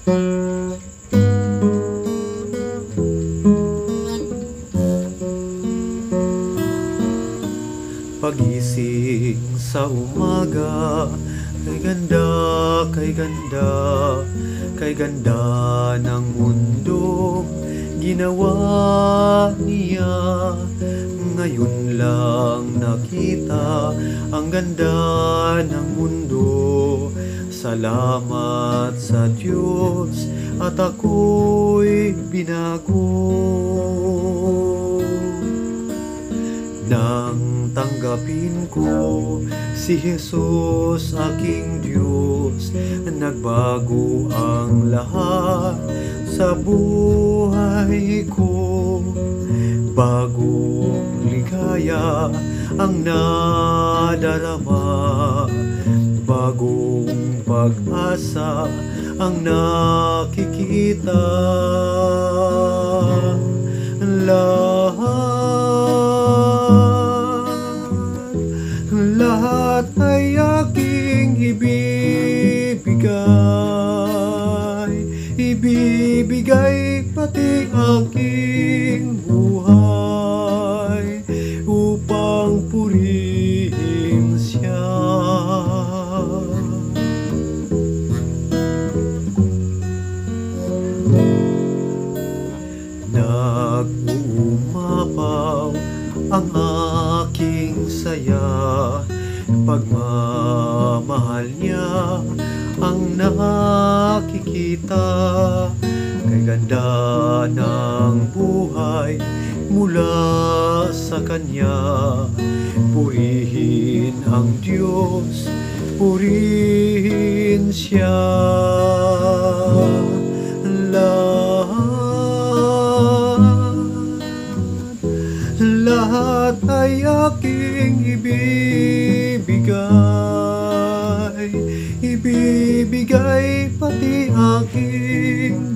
Pagising sa umaga, kay ganda, kay ganda, kay ganda ng mundong ginawa niya. Ngayon lang nakita ang ganda ng mundo. Salamat sa Diyos at ako'y binago. Nang tanggapin ko si Jesus aking Diyos, nagbago ang lahat sa buhay ko. Bagong ligaya ang nadarama, bagong pag-asa ang nakikita. Lahat ay aking ibibigay pati aking buhay upang purihin siya. Nag-uumapaw ang aking saya, pagmamahal niya ang nakikita. Kay ganda ng buhay mula sa Kanya, purihin ang Diyos, purihin siya. Lahat ay aking ibibigay pati aking